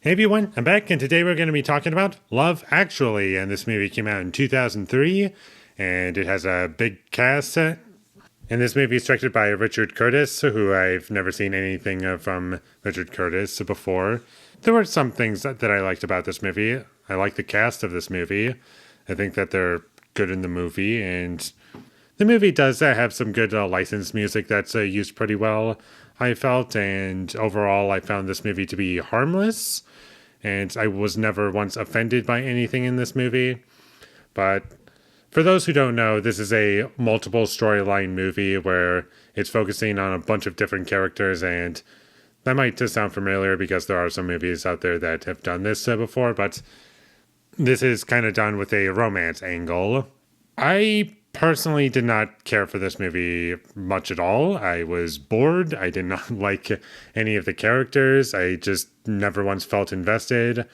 Hey everyone, I'm back, and today we're going to be talking about Love Actually. And this movie came out in 2003, and it has a big cast. And this movie is directed by Richard Curtis, who I've never seen anything from Richard Curtis before. There were some things that I liked about this movie. I like the cast of this movie. I think that they're good in the movie, and the movie does have some good licensed music that's used pretty well, I felt, and overall I found this movie to be harmless, and I was never once offended by anything in this movie. But for those who don't know, this is a multiple storyline movie where it's focusing on a bunch of different characters, and that might just sound familiar because there are some movies out there that have done this before, but this is kind of done with a romance angle. I personally did not care for this movie much at all. I was bored. I did not like any of the characters. I just never once felt invested.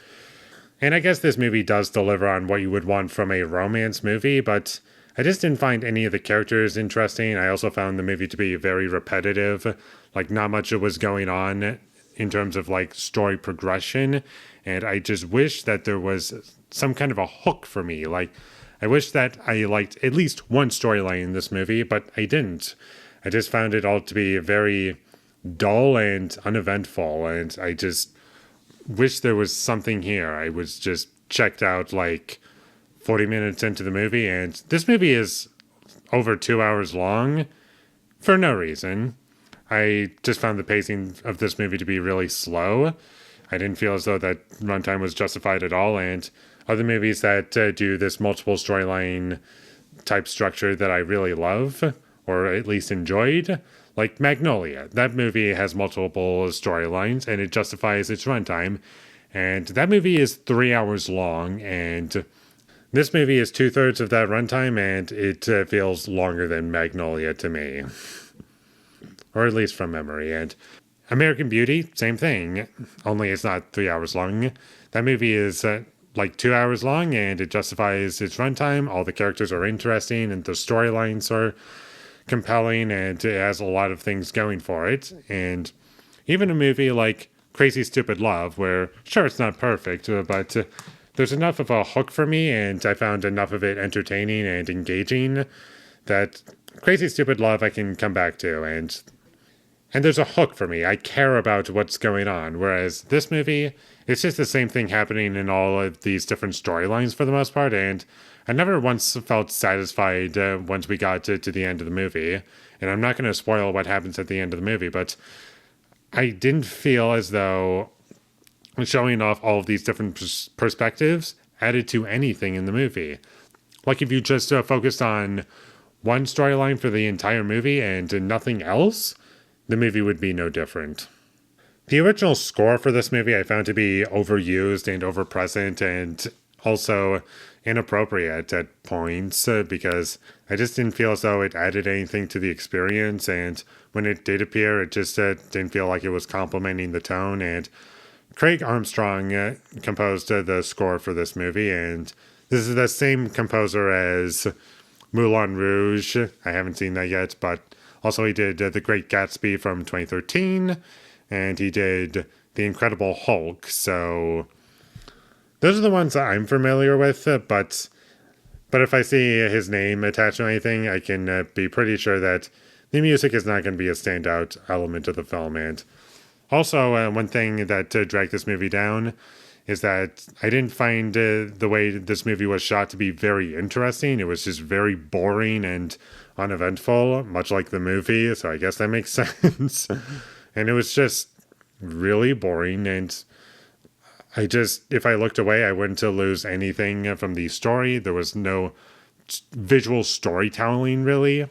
And I guess this movie does deliver on what you would want from a romance movie, but I just didn't find any of the characters interesting. I also found the movie to be very repetitive. Like, not much was going on in terms of like story progression. And I just wish that there was some kind of a hook for me. Like, I wish that I liked at least one storyline in this movie, but I didn't. I just found it all to be very dull and uneventful, and I just wish there was something here. I was just checked out like 40 minutes into the movie, and this movie is over 2 hours long for no reason. I just found the pacing of this movie to be really slow. I didn't feel as though that runtime was justified at all, and other movies that do this multiple storyline type structure that I really love, or at least enjoyed, like Magnolia. That movie has multiple storylines and it justifies its runtime. And that movie is 3 hours long, and this movie is 2/3 of that runtime, and it feels longer than Magnolia to me, or at least from memory. And American Beauty, same thing, only it's not 3 hours long. That movie is like 2 hours long, and it justifies its runtime. All the characters are interesting, and the storylines are compelling, and it has a lot of things going for it. And even a movie like Crazy Stupid Love, where sure it's not perfect, but there's enough of a hook for me, and I found enough of it entertaining and engaging that Crazy Stupid Love I can come back to, and there's a hook for me. I care about what's going on. Whereas this movie, it's just the same thing happening in all of these different storylines for the most part. And I never once felt satisfied once we got to the end of the movie. And I'm not going to spoil what happens at the end of the movie, but I didn't feel as though showing off all of these different perspectives added to anything in the movie. Like, if you just focused on one storyline for the entire movie and nothing else, the movie would be no different. The original score for this movie I found to be overused and overpresent, and also inappropriate at points, because I just didn't feel as though it added anything to the experience, and when it did appear, it just didn't feel like it was complementing the tone. And Craig Armstrong composed the score for this movie, and this is the same composer as Moulin Rouge. I haven't seen that yet, but also he did The Great Gatsby from 2013, and he did The Incredible Hulk. So those are the ones that I'm familiar with, but if I see his name attached to anything, I can be pretty sure that the music is not going to be a standout element of the film. And also, one thing that dragged this movie down is that I didn't find the way this movie was shot to be very interesting. It was just very boring and uneventful, much like the movie, so I guess that makes sense. And it was just really boring, and if I looked away, I wouldn't lose anything from the story. There was no visual storytelling, really.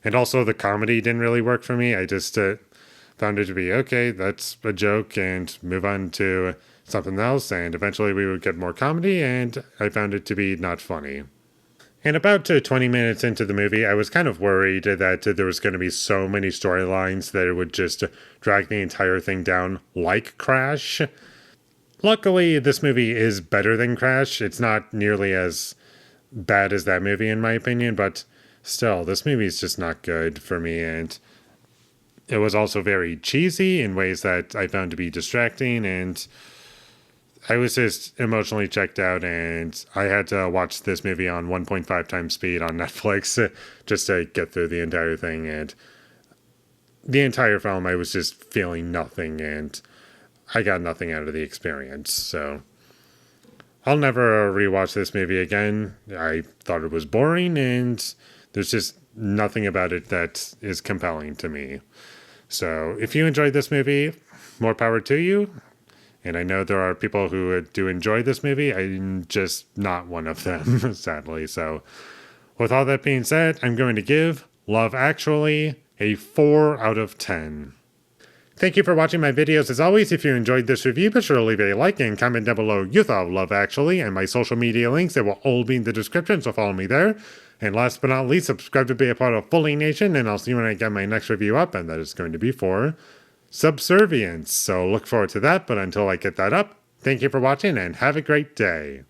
And also, the comedy didn't really work for me. I just found it to be, okay, that's a joke, and move on to something else, and eventually we would get more comedy, and I found it to be not funny. And about 20 minutes into the movie, I was kind of worried that there was going to be so many storylines that it would just drag the entire thing down like Crash. Luckily, this movie is better than Crash. It's not nearly as bad as that movie, in my opinion, but still, this movie is just not good for me, and it was also very cheesy in ways that I found to be distracting, and I was just emotionally checked out, and I had to watch this movie on 1.5 times speed on Netflix just to get through the entire thing. And the entire film, I was just feeling nothing, and I got nothing out of the experience. So I'll never rewatch this movie again. I thought it was boring, and there's just nothing about it that is compelling to me. So if you enjoyed this movie, more power to you. And I know there are people who do enjoy this movie. I'm just not one of them, sadly. So with all that being said, I'm going to give Love Actually a 4 out of 10. Thank you for watching my videos. As always, if you enjoyed this review, be sure to leave a like and comment down below you thought of Love Actually, and my social media links, they will all be in the description, so follow me there. And last but not least, subscribe to be a part of Foley Nation, and I'll see you when I get my next review up, and that is going to be for Subservience. So look forward to that, but until I get that up, thank you for watching and have a great day.